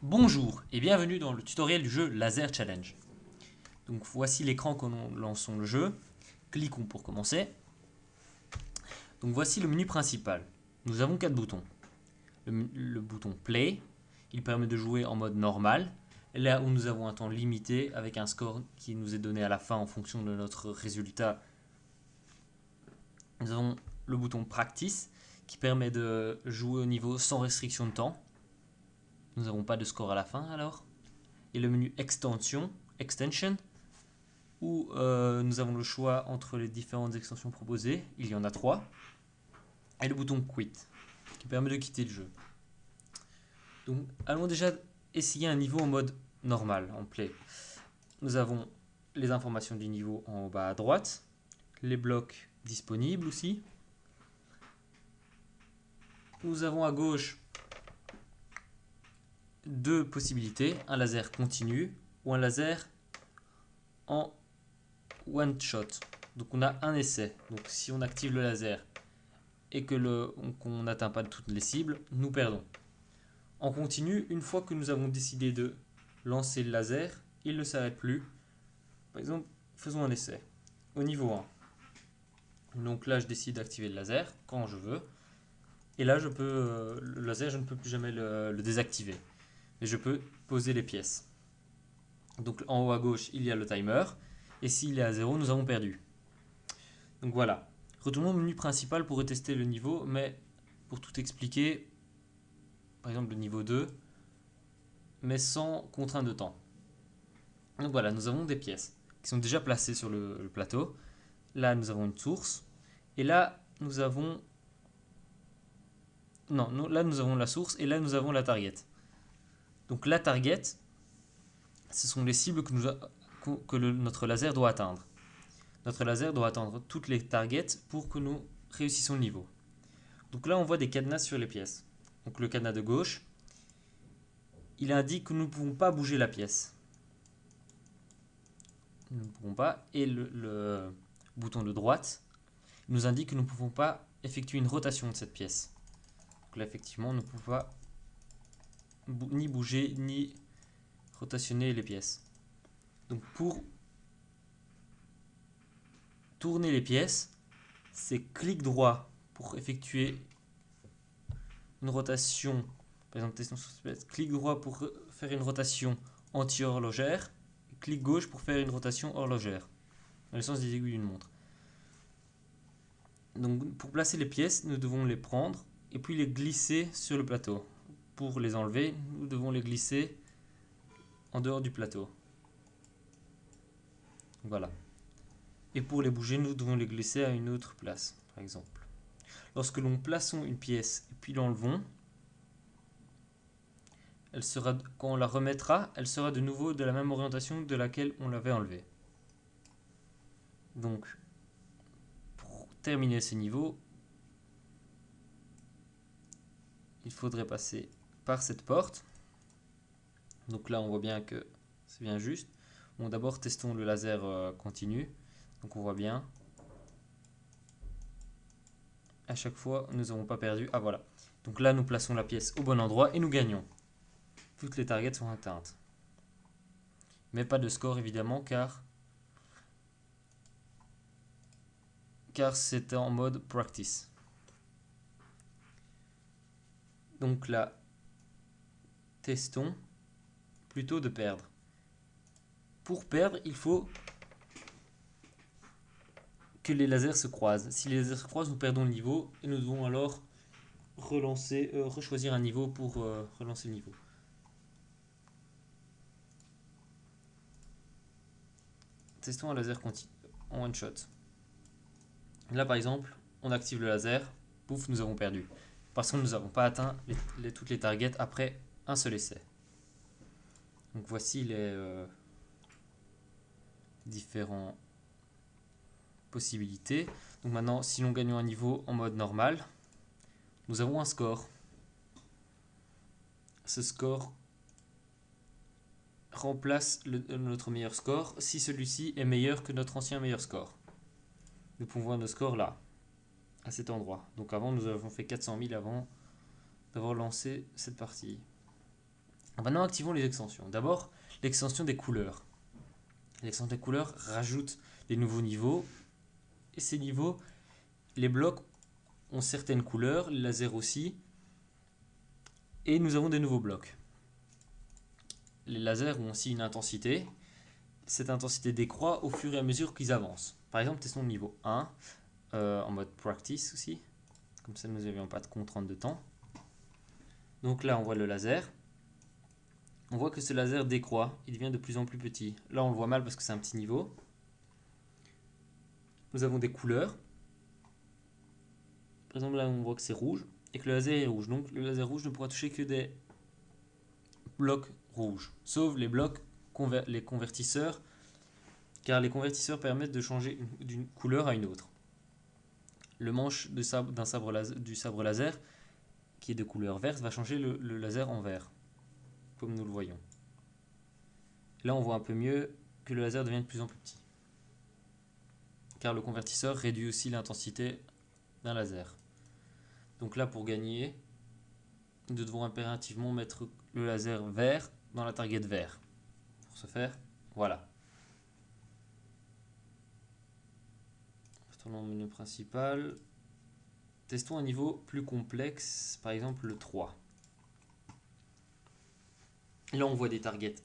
Bonjour et bienvenue dans le tutoriel du jeu Laser Challenge. Donc voici l'écran quand nous lançons le jeu. Cliquons pour commencer. Donc voici le menu principal. Nous avons 4 boutons. Le bouton Play, il permet de jouer en mode normal. Là où nous avons un temps limité avec un score qui nous est donné à la fin en fonction de notre résultat. Nous avons le bouton Practice qui permet de jouer au niveau sans restriction de temps. Nous n'avons pas de score à la fin alors. Et le menu Extension où nous avons le choix entre les différentes extensions proposées. Il y en a 3. Et le bouton Quit qui permet de quitter le jeu. Donc allons déjà essayer un niveau en mode normal, en play. Nous avons les informations du niveau en bas à droite, les blocs disponibles aussi. Nous avons à gauche deux possibilités, un laser continu ou un laser en one shot. Donc on a un essai. Donc si on active le laser et qu'on n'atteint pas toutes les cibles, nous perdons. En continu, une fois que nous avons décidé de lancer le laser, il ne s'arrête plus. Par exemple, faisons un essai. Au niveau 1. Donc là, je décide d'activer le laser quand je veux. Et là, le laser, je ne peux plus jamais le désactiver. Mais je peux poser les pièces. Donc en haut à gauche, il y a le timer. Et s'il est à 0, nous avons perdu. Donc voilà. Retournons au menu principal pour retester le niveau. Mais pour tout expliquer, par exemple le niveau 2, mais sans contrainte de temps. Donc voilà, nous avons des pièces qui sont déjà placées sur le plateau. Là, nous avons une source. Et là, nous avons... Non, là, nous avons la source et là, nous avons la target. Donc la target, ce sont les cibles notre laser doit atteindre. Notre laser doit atteindre toutes les targets pour que nous réussissions le niveau. Donc là, on voit des cadenas sur les pièces. Donc le cadenas de gauche, il indique que nous ne pouvons pas bouger la pièce. Nous ne pouvons pas. Et le bouton de droite nous indique que nous ne pouvons pas effectuer une rotation de cette pièce. Donc là, effectivement, on ne peut pas ni bouger ni rotationner les pièces. Donc pour tourner les pièces, c'est clic droit pour effectuer une rotation. Par exemple, clic droit pour faire une rotation anti-horlogère, clic gauche pour faire une rotation horlogère, dans le sens des aiguilles d'une montre. Donc pour placer les pièces, nous devons les prendre et puis les glisser sur le plateau. Pour les enlever, nous devons les glisser en dehors du plateau. Voilà. Et pour les bouger, nous devons les glisser à une autre place, par exemple. Lorsque l'on plaçons une pièce et puis l'enlevons, quand on la remettra, elle sera de nouveau de la même orientation de laquelle on l'avait enlevée. Donc, pour terminer ce niveau, il faudrait passer par cette porte. Donc là, on voit bien que c'est bien juste. Bon, d'abord, testons le laser continu. Donc on voit bien. À chaque fois, nous n'avons pas perdu. Ah voilà. Donc là, nous plaçons la pièce au bon endroit et nous gagnons. Toutes les targets sont atteintes. Mais pas de score évidemment car c'était en mode practice. Donc là, testons plutôt de perdre. Pour perdre, il faut que les lasers se croisent. Si les lasers se croisent, nous perdons le niveau et nous devons alors rechoisir un niveau pour relancer le niveau. Testons un laser continu en one shot. Là par exemple, on active le laser, pouf, nous avons perdu. Parce que nous n'avons pas atteint toutes les targets après un seul essai. Donc voici les différentes possibilités. Donc maintenant, si nous gagnons un niveau en mode normal, nous avons un score. Ce score remplace notre meilleur score si celui-ci est meilleur que notre ancien meilleur score. Nous pouvons voir nos scores là, à cet endroit. Donc avant, nous avons fait 400 000 avant d'avoir lancé cette partie. Maintenant, activons les extensions. D'abord, l'extension des couleurs. L'extension des couleurs rajoute des nouveaux niveaux. Et ces niveaux, les blocs ont certaines couleurs, les lasers aussi. Et nous avons des nouveaux blocs. Les lasers ont aussi une intensité. Cette intensité décroît au fur et à mesure qu'ils avancent. Par exemple, testons le niveau 1 en mode practice aussi. Comme ça, nous n'avions pas de contrainte de temps. Donc là, on voit le laser. On voit que ce laser décroît. Il devient de plus en plus petit. Là, on le voit mal parce que c'est un petit niveau. Nous avons des couleurs. Par exemple, là, on voit que c'est rouge et que le laser est rouge. Donc, le laser rouge ne pourra toucher que des blocs rouges, sauf les blocs les convertisseurs, car les convertisseurs permettent de changer d'une couleur à une autre. Le manche du sabre laser, qui est de couleur verte, va changer le laser en vert, comme nous le voyons. Là, on voit un peu mieux que le laser devient de plus en plus petit, car le convertisseur réduit aussi l'intensité d'un laser. Donc là, pour gagner, nous devons impérativement mettre le laser vert dans la target vert. Pour ce faire, voilà. Retournons au menu principal. Testons un niveau plus complexe, par exemple le 3. Là, on voit des targets,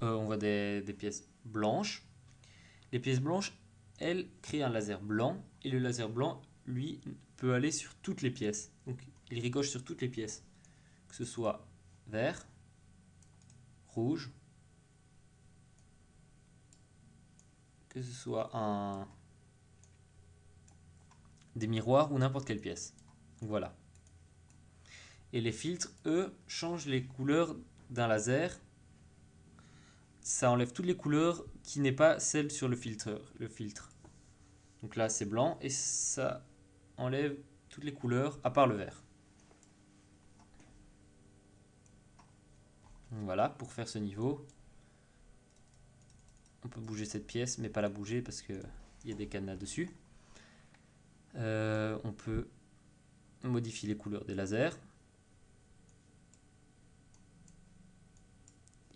on voit des pièces blanches. Les pièces blanches, elles, créent un laser blanc, et le laser blanc, lui, peut aller sur toutes les pièces. Donc, il ricoche sur toutes les pièces, que ce soit vert, rouge, que ce soit des miroirs ou n'importe quelle pièce. Donc, voilà. Et les filtres, eux, changent les couleurs d'un laser. Ça enlève toutes les couleurs qui n'est pas celle sur le filtre. Donc là, c'est blanc et ça enlève toutes les couleurs à part le vert. Donc voilà, pour faire ce niveau, on peut bouger cette pièce, mais pas la bouger parce qu'il y a des cadenas dessus. On peut modifier les couleurs des lasers.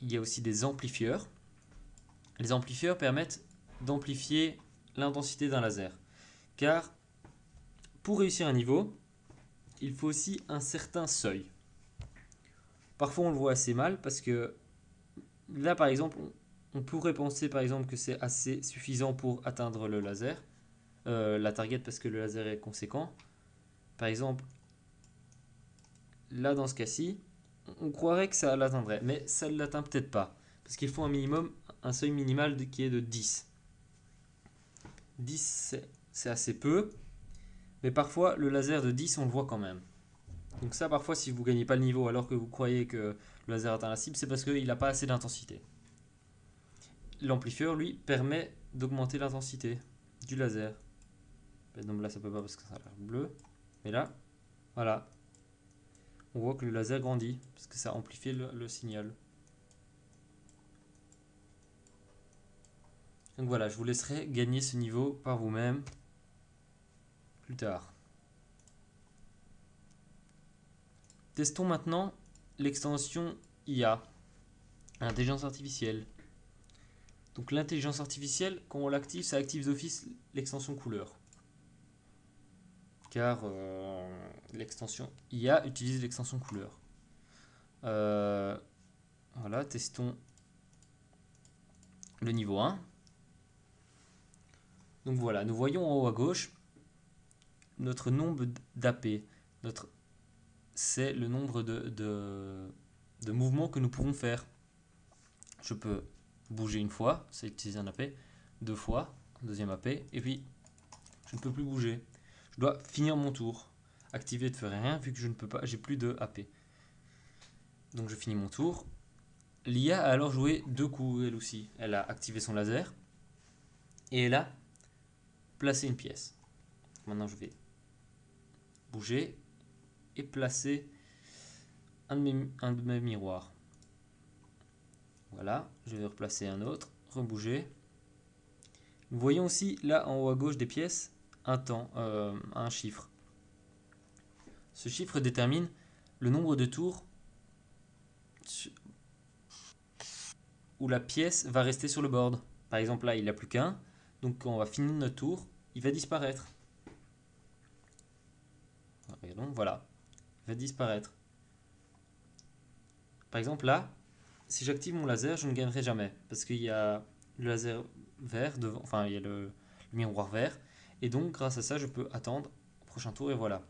Il y a aussi des amplifieurs. Les amplifieurs permettent d'amplifier l'intensité d'un laser. Car pour réussir un niveau, il faut aussi un certain seuil. Parfois on le voit assez mal parce que là par exemple, on pourrait penser par exemple que c'est assez suffisant pour atteindre le laser, la target parce que le laser est conséquent. Par exemple, là dans ce cas-ci, on croirait que ça l'atteindrait, mais ça ne l'atteint peut-être pas. Parce qu'il faut un seuil minimal qui est de 10. 10 c'est assez peu, mais parfois le laser de 10 on le voit quand même. Donc ça parfois si vous ne gagnez pas le niveau alors que vous croyez que le laser atteint la cible, c'est parce qu'il n'a pas assez d'intensité. L'amplifieur lui permet d'augmenter l'intensité du laser. Donc là ça peut pas parce que ça a l'air bleu, mais là, voilà. On voit que le laser grandit parce que ça amplifie le signal. Donc voilà, je vous laisserai gagner ce niveau par vous-même plus tard. Testons maintenant l'extension IA, intelligence artificielle. Donc l'intelligence artificielle, quand on l'active, ça active d'office l'extension couleur. Car l'extension IA utilise l'extension couleur. Voilà, testons le niveau 1. Donc voilà, nous voyons en haut à gauche notre nombre d'AP. C'est le nombre de mouvements que nous pourrons faire. Je peux bouger une fois, c'est utiliser un AP, 2 fois, deuxième AP, et puis je ne peux plus bouger. Je dois finir mon tour. Activer ne ferait rien vu que je ne peux pas, j'ai plus de AP. Donc je finis mon tour. L'IA a alors joué 2 coups elle aussi. Elle a activé son laser et elle a placé une pièce. Maintenant je vais bouger et placer un de mes miroirs. Voilà, je vais replacer un autre, rebouger. Nous voyons aussi là en haut à gauche des pièces un temps, un chiffre. Ce chiffre détermine le nombre de tours où la pièce va rester sur le board. Par exemple, là, il n'y a plus qu'un. Donc, quand on va finir notre tour, il va disparaître. Regardons, voilà. Il va disparaître. Par exemple, là, si j'active mon laser, je ne gagnerai jamais. Parce qu'il y a le laser vert devant, enfin, il y a le miroir vert. Et donc, grâce à ça, je peux attendre au prochain tour et voilà.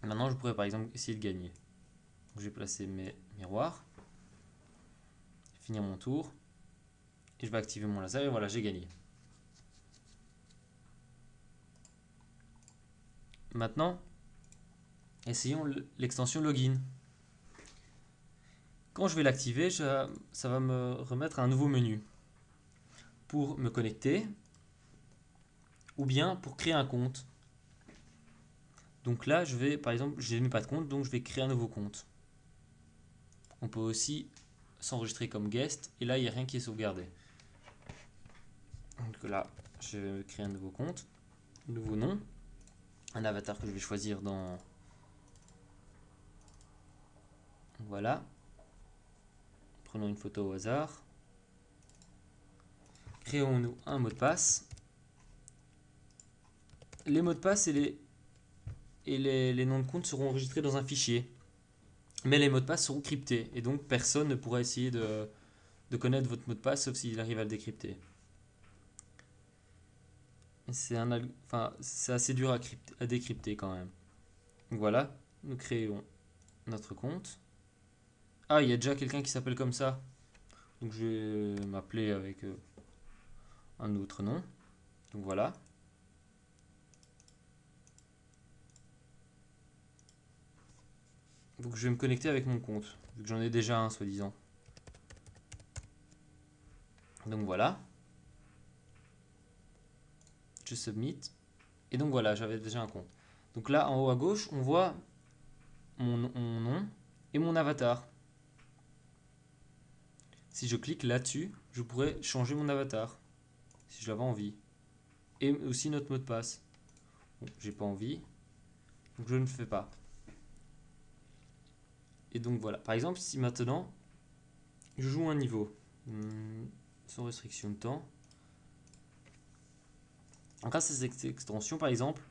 Maintenant, je pourrais par exemple essayer de gagner. Donc, je vais placer mes miroirs. Finir mon tour. Et je vais activer mon laser et voilà, j'ai gagné. Maintenant, essayons l'extension login. Quand je vais l'activer, ça va me remettre un nouveau menu pour me connecter ou bien pour créer un compte. Donc là, je vais, par exemple, je n'ai pas de compte, donc je vais créer un nouveau compte. On peut aussi s'enregistrer comme guest et là, il n'y a rien qui est sauvegardé. Donc là, je vais créer un nouveau compte, un nouveau nom, un avatar que je vais choisir dans... Voilà. Prenons une photo au hasard. Créons-nous un mot de passe. Les mots de passe et les noms de compte seront enregistrés dans un fichier. Mais les mots de passe seront cryptés. Et donc personne ne pourra essayer de connaître votre mot de passe sauf s'il arrive à le décrypter. C'est assez dur à décrypter quand même. Donc voilà, nous créons notre compte. Ah, il y a déjà quelqu'un qui s'appelle comme ça. Donc je vais m'appeler avec un autre nom. Donc voilà. Donc je vais me connecter avec mon compte, vu que j'en ai déjà un soi-disant. Donc voilà. Je submit. Et donc voilà, j'avais déjà un compte. Donc là, en haut à gauche, on voit mon nom et mon avatar. Si je clique là-dessus, je pourrais changer mon avatar, si j'avais envie. Et aussi notre mot de passe. Bon, j'ai pas envie, donc je ne fais pas. Et donc voilà. Par exemple, si maintenant, je joue un niveau, sans restriction de temps. Grâce à cette extension, par exemple,